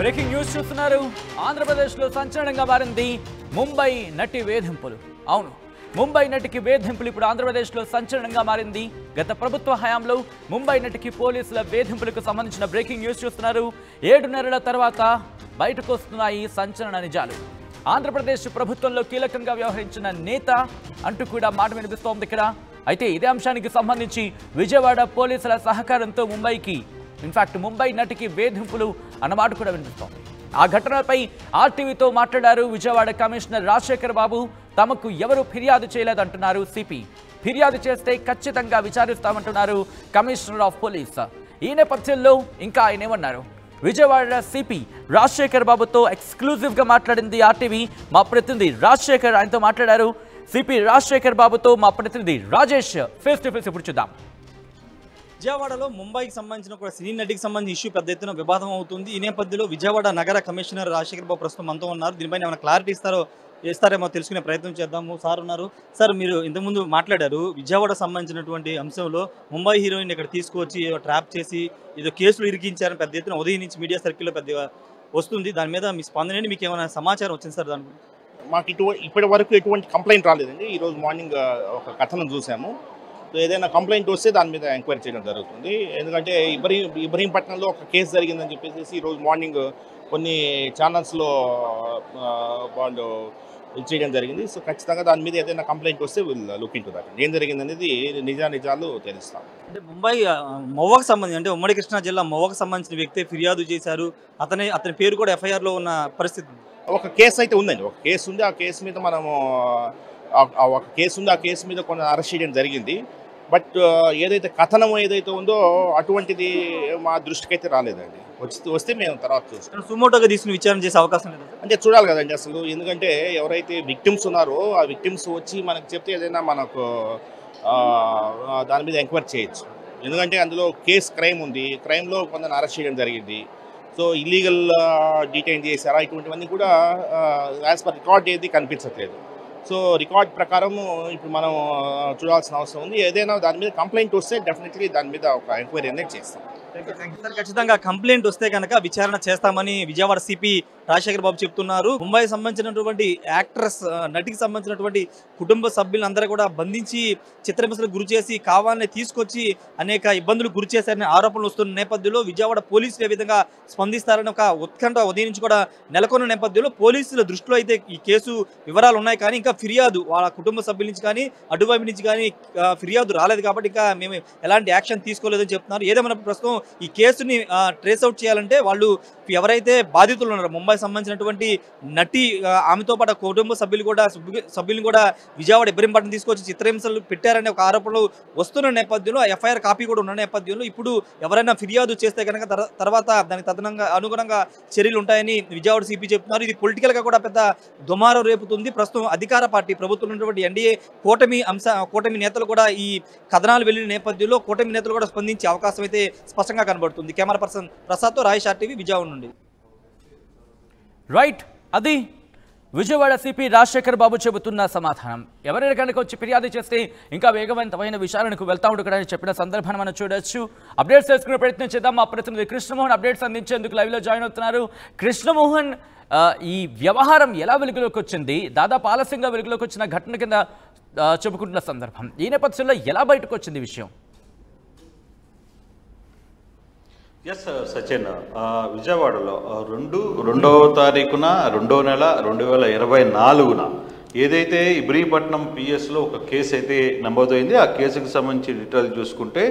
Breaking news చూస్తున్నారు. ఆంధ్రప్రదేశ్లో సంచలనంగా మారింది ముంబై నటి వేధింపులు. అవును, ముంబై నటికి వేధింపులు ఇప్పుడు ఆంధ్రప్రదేశ్లో సంచలనంగా మారింది. గత ప్రభుత్వ హయాంలో ముంబై నటికి పోలీసుల వేధింపులకు సంబంధించిన బ్రేకింగ్ న్యూస్ చూస్తున్నారు. 7 నెలల తర్వాత బయటకు వస్తున్నాయి సంచలన నిజాలు. ఆంధ్రప్రదేశ్ ప్రభుత్వంలో కీలకంగా వ్యవహరించిన నేత అంటూ కూడా మాట వినిపిస్తోంది ఇక్కడ. అయితే ఇదే అంశానికి సంబంధించి విజయవాడ పోలీసుల సహకారంతో ముంబై నటికి వేధింపులు అన్నమాట కూడా వినిపిస్తోంది. ఆ ఘటనపై ఆర్టీవీతో మాట్లాడారు విజయవాడ కమిషనర్ రాజశేఖర్ బాబు. తమకు ఎవరు ఫిర్యాదు చేయలేదంటున్నారు సిపి. ఫిర్యాదు చేస్తే ఖచ్చితంగా విచారిస్తామంటున్నారు కమిషనర్ ఆఫ్ పోలీస్. ఈ నేపథ్యంలో ఇంకా ఆయన ఏమన్నారు? విజయవాడ సిపి రాజశేఖర్ బాబుతో ఎక్స్క్లూజివ్గా మాట్లాడింది ఆర్టీవీ. మా ప్రతినిధి రాజశేఖర్ ఆయనతో మాట్లాడారు. సిపి రాజశేఖర్ బాబుతో మా ప్రతినిధి రాజేష్ ఫేస్ టు ఫేస్ ఇప్పుడు చూద్దాం. విజయవాడలో ముంబైకి సంబంధించిన ఒక సినీ నటికి సంబంధించిన ఇష్యూ పెద్ద ఎత్తున వివాదం అవుతుంది. ఈ నేపథ్యంలో విజయవాడ నగర కమిషనర్ రాజశేఖర్ బాబు ప్రస్తుతం మనతో ఉన్నారు. దీనిపైన ఏమైనా క్లారిటీ ఇస్తారేమో తెలుసుకునే ప్రయత్నం చేద్దాము. సార్ ఉన్నారు. సార్, మీరు ఇంతకుముందు మాట్లాడారు విజయవాడ సంబంధించినటువంటి అంశంలో ముంబై హీరోయిన్ ఇక్కడ తీసుకువచ్చి ట్రాప్ చేసి ఏదో కేసులు ఇరికించారని పెద్ద ఎత్తున ఉదయం నుంచి మీడియా సర్కిల్లో పెద్దగా వస్తుంది. దాని మీద మీ స్పందన ఏంటి? మీకు ఏమైనా సమాచారం వచ్చింది సార్? దాని మాకు ఇప్పటి వరకు ఎటువంటి కంప్లైంట్ రాలేదండి. ఈరోజు మార్నింగ్ ఒక కథనం చూసాము. ఏదైనా కంప్లైంట్ వస్తే దాని మీద ఎంక్వైరీ చేయడం జరుగుతుంది. ఎందుకంటే ఇబ్రహీంపట్నంలో ఒక కేసు జరిగిందని చెప్పేసి ఈరోజు మార్నింగ్ కొన్ని ఛానల్స్లో వాళ్ళు చేయడం జరిగింది. సో ఖచ్చితంగా దాని మీద ఏదైనా కంప్లైంట్ వస్తే వీళ్ళు లుక్ ఇంటూ దట్. ఏం జరిగింది అనేది నిజాలు తెలుస్తాం. అంటే ముంబై మొవ్వకు సంబంధించి, అంటే ఉమ్మడి కృష్ణా జిల్లా మొవ్వకు సంబంధించిన వ్యక్తి ఫిర్యాదు చేశారు. అతని పేరు కూడా ఎఫ్ఐఆర్లో ఉన్న పరిస్థితి. ఒక కేసు అయితే ఉందండి. ఒక కేసు ఉంది. ఆ కేసు మీద ఆ కేసు మీద కొన్ని అరెస్ట్ చేయడం జరిగింది. బట్ ఏదైతే కథనం ఏదైతే ఉందో అటువంటిది మా దృష్టికి అయితే రాలేదండి. వస్తే మేము తర్వాత చూస్తాం. సుమోటోగా తీసుకుని విచారణ చేసే అవకాశం లేదు అంటే చూడాలి కదండి అసలు. ఎందుకంటే ఎవరైతే విక్టిమ్స్ ఉన్నారో ఆ విక్టిమ్స్ వచ్చి మనకు చెప్తే ఏదైనా మనకు దాని మీద ఎంక్వైరీ చేయొచ్చు. ఎందుకంటే అందులో క్రైమ్ ఉంది. క్రైమ్లో కొందరు అరెస్ట్ చేయడం జరిగింది. సో ఇల్లీగల్ డీటైన్ చేశారా ఇటువంటివన్నీ కూడా యాజ్ పర్ రికార్డ్ ఏది కనిపించట్లేదు. సో రికార్డ్ ప్రకారం ఇప్పుడు మనం చూడాల్సిన అవసరం ఉంది. ఏదైనా దాని మీద కంప్లైంట్ వస్తే డెఫినెట్లీ దాని మీద ఒక ఎంక్వైరీ అనేది చేస్తాం. ఖచ్చితంగా కంప్లైంట్ వస్తే కనుక విచారణ చేస్తామని విజయవాడ సిపి రాజశేఖర్ బాబు చెప్తున్నారు. ముంబై సంబంధించినటువంటి నటికి సంబంధించినటువంటి కుటుంబ సభ్యులందరూ కూడా బంధించి చిత్రహింసలకు గురి చేసి కావాలని తీసుకొచ్చి అనేక ఇబ్బందులు గురి చేశారనే ఆరోపణలు వస్తున్న నేపథ్యంలో విజయవాడ పోలీసులు ఏ విధంగా స్పందిస్తారని ఒక ఉత్కంఠ ఉదయం నుంచి కూడా నెలకొన్న నేపథ్యంలో పోలీసుల దృష్టిలో అయితే ఈ కేసు వివరాలు ఉన్నాయి. కానీ ఇంకా ఫిర్యాదు వాళ్ళ కుటుంబ సభ్యుల నుంచి కానీ అటువైపు నుంచి కానీ ఫిర్యాదు రాలేదు. కాబట్టి ఇంకా మేము ఎలాంటి యాక్షన్ తీసుకోలేదని చెప్తున్నారు. ఏదేమైనా ప్రస్తుతం ఈ కేసుని ట్రేస్ అవుట్ చేయాలంటే వాళ్ళు ఎవరైతే బాధితులు ఉన్నారో ముంబై సంబంధించినటువంటి నటి ఆమెతో పాటు కుటుంబ సభ్యులను కూడా విజయవాడ ఇబ్రహీంపట్నం తీసుకొచ్చి చిత్రహింసలు పెట్టారనే ఒక ఆరోపణలు వస్తున్న నేపథ్యంలో ఎఫ్ఐఆర్ కాపీ కూడా ఉన్న నేపథ్యంలో ఇప్పుడు ఎవరైనా ఫిర్యాదు చేస్తే కనుక తర్వాత దానికి అనుగుణంగా చర్యలు ఉంటాయని విజయవాడ సిపి చెప్తున్నారు. ఇది పొలిటికల్గా కూడా పెద్ద దుమారం రేపుతుంది. ప్రస్తుతం అధికార పార్టీ ప్రభుత్వం ఉన్నటువంటి ఎన్డీఏ కూటమి నేతలు కూడా ఈ కథనాలు వెళ్ళిన నేపథ్యంలో కూటమి నేతలు కూడా స్పందించే అవకాశం అయితే స్పష్టంగా కనబడుతుంది. కెమెరా పర్సన్ ప్రసాద్తో రాజేష్ ఆర్టీవీ విజయవాడ నుండి. రైట్, అది విజయవాడ సిపి రాజశేఖర్ బాబు చెబుతున్న సమాధానం. ఎవరైనా కనుక వచ్చి ఫిర్యాదు చేస్తే ఇంకా వేగవంతమైన విచారణకు వెళ్తా ఉండకూడదని చెప్పిన సందర్భాన్ని మనం చూడొచ్చు. అప్డేట్స్ తెలుసుకునే ప్రయత్నం చేద్దాం. మా ప్రతినిధి కృష్ణమోహన్ అప్డేట్స్ అందించేందుకు లైవ్లో జాయిన్ అవుతున్నారు. కృష్ణమోహన్, ఈ వ్యవహారం ఎలా వెలుగులోకి వచ్చింది? దాదాపు ఆలస్యంగా వెలుగులోకి వచ్చిన ఘటన కింద చెప్పుకుంటున్న సందర్భం. ఈ నేపథ్యంలో ఎలా బయటకు వచ్చింది విషయం? ఎస్ సచిన్, విజయవాడలో 2వ తారీఖున 2వ నెల 2024 ఏదైతే ఇబ్రహీంపట్నం పిఎస్లో ఒక కేసు అయితే నమోదైంది. ఆ కేసుకు సంబంధించి డీటెయిల్ చూసుకుంటే,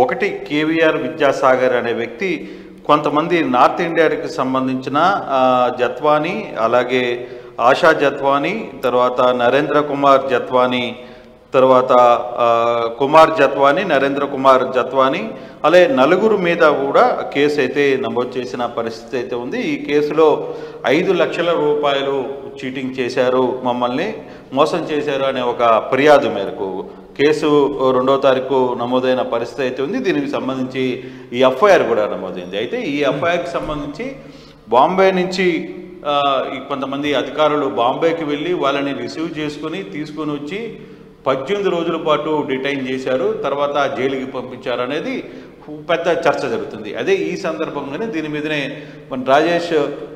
ఒకటి కేవీఆర్ విద్యాసాగర్ అనే వ్యక్తి కొంతమంది నార్త్ ఇండియాకి సంబంధించిన జత్వానీ, అలాగే ఆశా జత్వానీ, తర్వాత నరేంద్ర కుమార్ జత్వానీ, తర్వాత కుమార్ జత్వానీ, నరేంద్ర కుమార్ జత్వానీ, అలాగే నలుగురు మీద కూడా కేసు అయితే నమోదు చేసిన పరిస్థితి అయితే ఉంది. ఈ కేసులో 5 లక్షల రూపాయలు చీటింగ్ చేశారు, మమ్మల్ని మోసం చేశారు అనే ఒక ఫిర్యాదు మేరకు కేసు 2వ తారీఖు నమోదైన పరిస్థితి అయితే ఉంది. దీనికి సంబంధించి ఈ ఎఫ్ఐఆర్ కూడా నమోదైంది. అయితే ఈ ఎఫ్ఐఆర్కి సంబంధించి బాంబే నుంచి కొంతమంది అధికారులు బాంబేకి వెళ్ళి వాళ్ళని రిసీవ్ తీసుకొని వచ్చి 18 రోజుల పాటు డిటైన్ చేశారు. తర్వాత జైలుకి పంపించారు అనేది పెద్ద చర్చ జరుగుతుంది. అదే ఈ సందర్భంగానే దీని మీదనే మన రాజేష్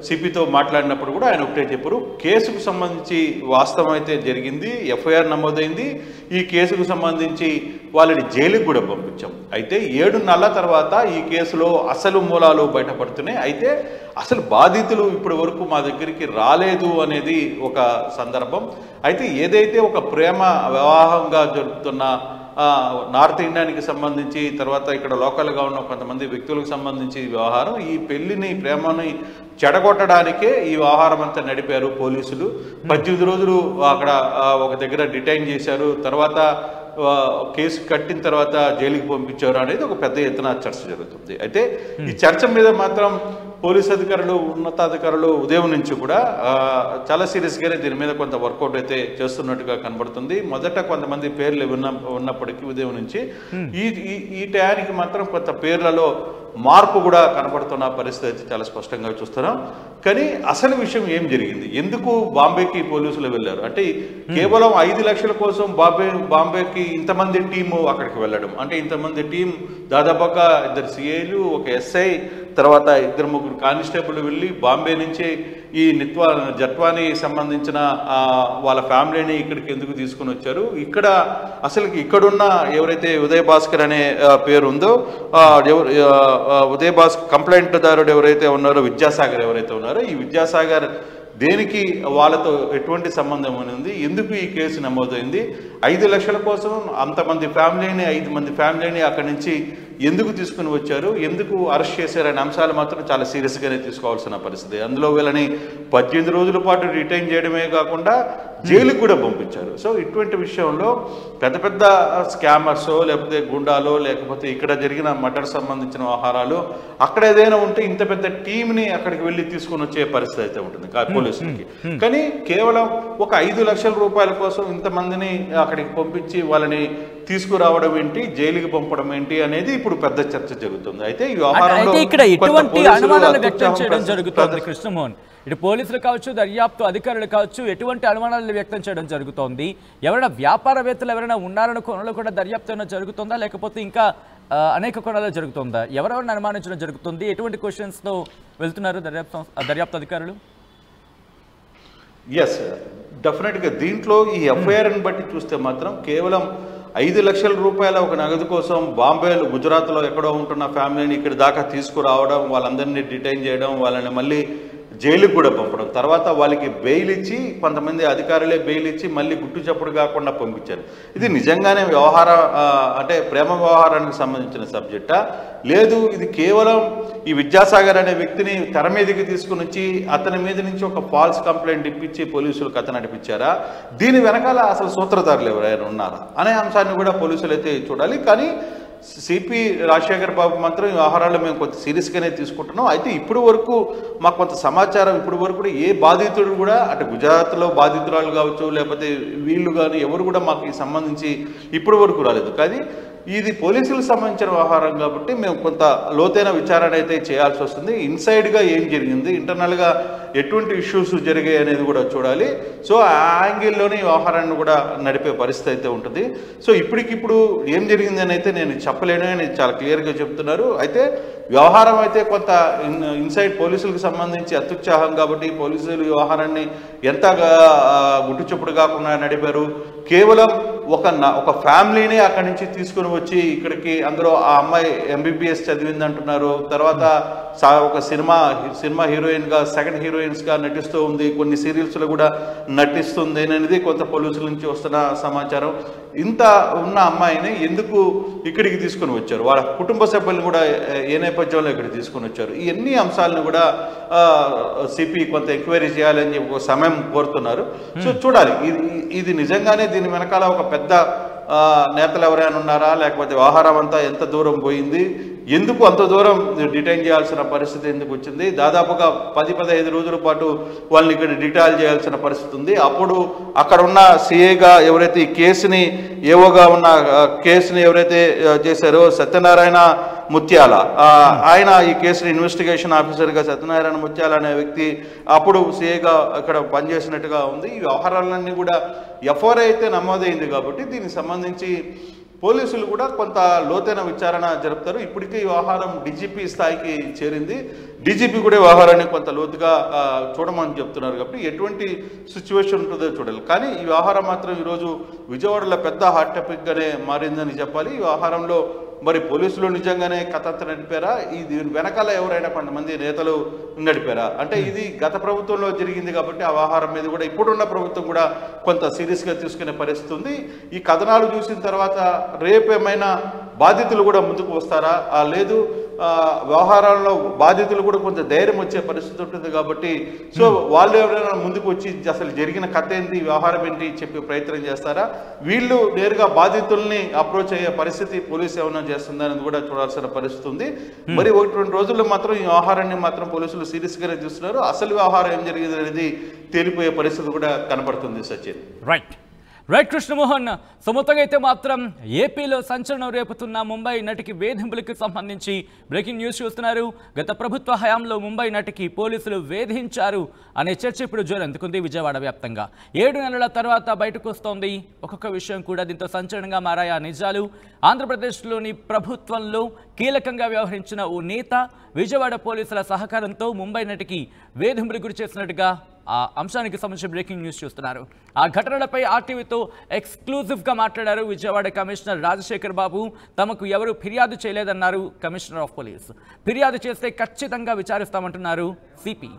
సిపితో మాట్లాడినప్పుడు కూడా ఆయన ఒకటే చెప్పారు, కేసుకు సంబంధించి వాస్తవం అయితే జరిగింది, ఎఫ్ఐఆర్ నమోదైంది, ఈ కేసుకు సంబంధించి వాళ్ళని జైలుకు కూడా పంపించాం. అయితే 7 నెలల తర్వాత ఈ కేసులో అసలు మూలాలు బయటపడుతున్నాయి. అయితే అసలు బాధితులు ఇప్పటి వరకు మా దగ్గరికి రాలేదు అనేది ఒక సందర్భం. అయితే ఏదైతే ఒక ప్రేమ వివాహంగా జరుపుతున్న నార్త్ ఇండియానికి సంబంధించి తర్వాత ఇక్కడ లోకల్గా ఉన్న కొంతమంది వ్యక్తులకు సంబంధించి వ్యవహారం, ఈ పెళ్లిని ప్రేమని చెడగొట్టడానికే ఈ వ్యవహారం అంతా నడిపారు పోలీసులు. 18 రోజులు అక్కడ ఒక దగ్గర డిటైన్ చేశారు, తర్వాత కేసు కట్టిన తర్వాత జైలుకి పంపించారు అనేది ఒక పెద్ద ఎత్తున చర్చ జరుగుతుంది. అయితే ఈ చర్చ మీద మాత్రం పోలీస్ అధికారులు, ఉన్నతాధికారులు ఉదయం నుంచి కూడా చాలా సీరియస్గానే దీని మీద కొంత వర్కౌట్ అయితే చేస్తున్నట్టుగా కనబడుతుంది. మొదట కొంతమంది పేర్లు ఉన్నప్పటికీ ఉదయం నుంచి ఈ టయానికి మాత్రం కొంత పేర్లలో మార్పు కూడా కనబడుతున్న పరిస్థితి చాలా స్పష్టంగా చూస్తున్నాం. కానీ అసలు విషయం ఏం జరిగింది, ఎందుకు బాంబేకి పోలీసులు వెళ్ళారు అంటే కేవలం 5 లక్షల కోసం బాంబేకి ఇంతమంది టీము అక్కడికి వెళ్ళడం అంటే ఇంతమంది టీం దాదాపుగా 2 సిఐలు, ఒక ఎస్ఐ, తర్వాత 2-3 కానిస్టేబుల్ వెళ్ళి బాంబే నుంచి ఈ జట్వాని సంబంధించిన వాళ్ళ ఫ్యామిలీని ఇక్కడికి ఎందుకు తీసుకుని వచ్చారు, ఇక్కడ అసలు ఇక్కడున్న ఎవరైతే ఉదయ్ భాస్కర్ అనే పేరు ఉందో ఉదయ్ భాస్కర్ కంప్లైంట్ దారుడు ఎవరైతే ఉన్నారో విద్యాసాగర్ ఎవరైతే ఉన్నారో ఈ విద్యాసాగర్ దేనికి వాళ్ళతో ఎటువంటి సంబంధం ఉంది, ఎందుకు ఈ కేసు నమోదైంది, 5 లక్షల కోసం అంతమంది ఫ్యామిలీని 5 మంది ఫ్యామిలీని అక్కడి నుంచి ఎందుకు తీసుకుని వచ్చారు, ఎందుకు అరెస్ట్ చేశారనే అంశాలు మాత్రం చాలా సీరియస్గానే తీసుకోవాల్సిన పరిస్థితి. అందులో వీళ్ళని 18 రోజుల పాటు రిటైన్ చేయడమే కాకుండా జైలుకు కూడా పంపించారు. సో ఇటువంటి విషయంలో పెద్ద పెద్ద స్కామర్సో లేకపోతే గుండాలో లేకపోతే ఇక్కడ జరిగిన మర్డర్ సంబంధించిన వ్యవహారాలు అక్కడ ఏదైనా ఉంటే ఇంత పెద్ద టీంని అక్కడికి వెళ్ళి తీసుకుని వచ్చే పరిస్థితి అయితే ఉంటుంది పోలీసులకి. కానీ కేవలం ఒక 5 లక్షల రూపాయల కోసం ఇంతమందిని అక్కడికి పంపించి వాళ్ళని తీసుకురావడం ఏంటి, జైలుకి పంపడం ఏంటి అనేది ఇప్పుడు పెద్ద చర్చ జరుగుతుంది. అయితే ఈ వ్యవహారంలో ఇక్కడ ఎటువంటి అనుమానాలు వ్యక్తం చేయడం జరుగుతోంది కృష్ణమోహన్, ఇటు పోలీసులు కావచ్చు, దర్యాప్తు అధికారులు కావచ్చు, ఎటువంటి అనుమానాలు వ్యక్తం చేయడం జరుగుతోంది, ఎవరైనా వ్యాపారవేత్తలు ఎవరైనా ఉన్నారన్న కోణంలో కూడా దర్యాప్తు ఏమైనా జరుగుతుందా, లేకపోతే ఇంకా అనేక కోణాలు జరుగుతుందా, ఎవరెవరిని అనుమానించడం జరుగుతుంది, ఎటువంటి క్వశ్చన్స్తో వెళ్తున్నారు దర్యాప్తు అధికారులు? ఎస్, డెఫినెట్గా దీంట్లో ఈ ఎఫ్ఐఆర్ని బట్టి చూస్తే మాత్రం కేవలం 5 లక్షల రూపాయల ఒక నగదు కోసం బాంబేలో గుజరాత్లో ఎక్కడో ఉంటున్న ఫ్యామిలీని ఇక్కడి దాకా తీసుకురావడం, వాళ్ళందరినీ డిటైన్ చేయడం, వాళ్ళని మళ్ళీ జైలుకు కూడా పంపడం, తర్వాత వాళ్ళకి బెయిల్ ఇచ్చి కొంతమంది అధికారులే బెయిల్ ఇచ్చి మళ్ళీ గుట్టు చప్పుడు కాకుండా పంపించారు. ఇది నిజంగానే అంటే ప్రేమ వ్యవహారానికి సంబంధించిన సబ్జెక్టా, లేదు ఇది కేవలం ఈ విద్యాసాగర్ అనే వ్యక్తిని తెర మీదకి తీసుకుని వచ్చి అతని మీద నుంచి ఒక ఫాల్స్ కంప్లైంట్ ఇప్పించి పోలీసులకు అతను నడిపించారా, దీని వెనకాల అసలు సూత్రధారులు ఎవరైనా ఉన్నారా అనే అంశాన్ని కూడా పోలీసులు అయితే చూడాలి. కానీ సిపి రాజశేఖర్ బాబు మాత్రం ఈ వ్యవహారాలు మేము కొంత సీరియస్గానే తీసుకుంటున్నాం. అయితే ఇప్పుడు వరకు మాకు కొంత సమాచారం ఇప్పుడు వరకు కూడా ఏ బాధితుడు కూడా అటు గుజరాత్లో బాధితురాలు కావచ్చు లేకపోతే వీళ్ళు కానీ ఎవరు కూడా మాకు సంబంధించి ఇప్పుడు వరకు రాలేదు. కానీ ఇది పోలీసులకు సంబంధించిన వ్యవహారం కాబట్టి మేము కొంత లోతైన విచారణ అయితే చేయాల్సి వస్తుంది. ఇన్సైడ్గా ఏం జరిగింది, ఇంటర్నల్గా ఎటువంటి ఇష్యూస్ జరిగాయి అనేది కూడా చూడాలి. సో ఆ యాంగిల్లోనే ఈ వ్యవహారాన్ని కూడా నడిపే పరిస్థితి అయితే ఉంటుంది. సో ఇప్పటికిప్పుడు ఏం జరిగింది అని అయితే నేను చెప్పలేను అని చాలా క్లియర్గా చెప్తున్నారు. అయితే వ్యవహారం అయితే కొంత ఇన్సైడ్ పోలీసులకు సంబంధించి అత్యుత్సాహం కాబట్టి పోలీసులు వ్యవహారాన్ని ఎంతగా గుట్టు చప్పుడు కాకుండా నడిపారు. కేవలం ఒక ఫ్యామిలీనే అక్కడి నుంచి తీసుకుని వచ్చి ఇక్కడికి, అందులో ఆ అమ్మాయి MBBS చదివింది అంటున్నారు, తర్వాత ఒక సినిమా హీరోయిన్గా సెకండ్ హీరోయిన్స్గా నటిస్తూ ఉంది, కొన్ని సీరియల్స్లో కూడా నటిస్తుంది అనేది కొంత పోలీసుల నుంచి వస్తున్న సమాచారం. ఇంత ఉన్న అమ్మాయిని ఎందుకు ఇక్కడికి తీసుకుని వచ్చారు, వాళ్ళ కుటుంబ సభ్యులను కూడా ఏ నేపథ్యంలో ఇక్కడికి తీసుకుని వచ్చారు, ఈ అన్ని అంశాలను కూడా సిపి కొంత ఎంక్వైరీ చేయాలని చెప్పి ఒక సమయం కోరుతున్నారు. సో చూడాలి ఇది నిజంగానే దీని వెనకాల ఒక పెద్ద నేతలు ఎవరైనా ఉన్నారా, లేకపోతే వ్యవహారం అంతా ఎంత దూరం పోయింది, ఎందుకు అంత దూరం డిటైన్ చేయాల్సిన పరిస్థితి ఎందుకు వచ్చింది, దాదాపుగా 10-15 రోజుల పాటు వాళ్ళని ఇక్కడ డిటైన్ చేయాల్సిన పరిస్థితి ఉంది. అప్పుడు అక్కడ ఉన్న సిఐగా ఎవరైతే ఈ కేసుని ఏవోగా ఉన్న కేసుని ఎవరైతే చేశారో సత్యనారాయణ ముత్యాల, ఆయన ఈ కేసుని ఇన్వెస్టిగేషన్ ఆఫీసర్గా సత్యనారాయణ ముత్యాల అనే వ్యక్తి అప్పుడు సిఐగా ఇక్కడ పనిచేసినట్టుగా ఉంది. ఈ వ్యవహారాలన్నీ కూడా ఎఫ్ఐఆర్ అయితే నమోదైంది కాబట్టి దీనికి సంబంధించి పోలీసులు కూడా కొంత లోతైన విచారణ జరుపుతారు. ఇప్పటికే ఈ వ్యవహారం డీజీపీ స్థాయికి చేరింది. డీజీపీ కూడా వ్యవహారాన్ని కొంత లోతుగా చూడమని చెప్తున్నారు. కాబట్టి ఎటువంటి సిచ్యువేషన్ ఉంటుందో చూడాలి. కానీ ఈ వ్యవహారం మాత్రం ఈరోజు విజయవాడలో పెద్ద హాట్ టాపిక్గానే మారిందని చెప్పాలి. ఈ వ్యవహారంలో మరి పోలీసులు నిజంగానే కథంతా నడిపారా, ఇది వెనకాల ఎవరైనా కొంతమంది నేతలు నడిపారా అంటే ఇది గత ప్రభుత్వంలో జరిగింది. కాబట్టి ఆ వ్యవహారం మీద కూడా ఇప్పుడున్న ప్రభుత్వం కూడా కొంత సీరియస్గా తీసుకునే పరిస్థితి ఉంది. ఈ కథనాలు చూసిన తర్వాత రేపు ఏమైనా బాధితులు కూడా ముందుకు వస్తారా, లేదు వ్యవహారాల్లో బాధితులు కూడా కొంచెం ధైర్యం వచ్చే పరిస్థితి ఉంటుంది. కాబట్టి సో వాళ్ళు ఎవరైనా ముందుకు వచ్చి అసలు జరిగిన కథ ఏంటి, వ్యవహారం ఏంటి చెప్పే ప్రయత్నం చేస్తారా, వీళ్ళు నేరుగా బాధితుల్ని అప్రోచ్ అయ్యే పరిస్థితి పోలీసు ఏమైనా చేస్తుందని కూడా చూడాల్సిన పరిస్థితి ఉంది. మరి 1-2 రోజుల్లో మాత్రం ఈ వ్యవహారాన్ని మాత్రం పోలీసులు సీరియస్గానే చూస్తున్నారు. అసలు వ్యవహారం ఏం జరిగింది అనేది తేలిపోయే పరిస్థితి కూడా కనపడుతుంది. సచిన్ రైట్ కృష్ణమోహన్, మొత్తంగా అయితే మాత్రం ఏపీలో సంచలనం రేపుతున్న ముంబై నటికి వేధింపులకు సంబంధించి బ్రేకింగ్ న్యూస్ చూస్తున్నారు. గత ప్రభుత్వ హయాంలో ముంబై నటికి పోలీసులు వేధించారు అనే చర్చ ఇప్పుడు జోరందుకుంది విజయవాడ వ్యాప్తంగా. 7 నెలల తర్వాత బయటకు వస్తోంది ఒక్కొక్క విషయం కూడా. దీంతో సంచలనంగా మారాయి ఆ నిజాలు. ఆంధ్రప్రదేశ్లోని ప్రభుత్వంలో కీలకంగా వ్యవహరించిన ఓ నేత విజయవాడ పోలీసుల సహకారంతో ముంబై నటికి వేధింపులకు గురి చేసినట్టుగా ఆ అంశానికి సంబంధించి బ్రేకింగ్ న్యూస్ చూస్తున్నారు. ఆ ఘటనలపై ఆర్టీవీతో ఎక్స్క్లూజివ్గా మాట్లాడారు విజయవాడ కమిషనర్ రాజశేఖర్ బాబు. తమకు ఎవరు ఫిర్యాదు చేయలేదన్నారు కమిషనర్ ఆఫ్ పోలీస్. ఫిర్యాదు చేస్తే ఖచ్చితంగా విచారిస్తామంటున్నారు సిపి.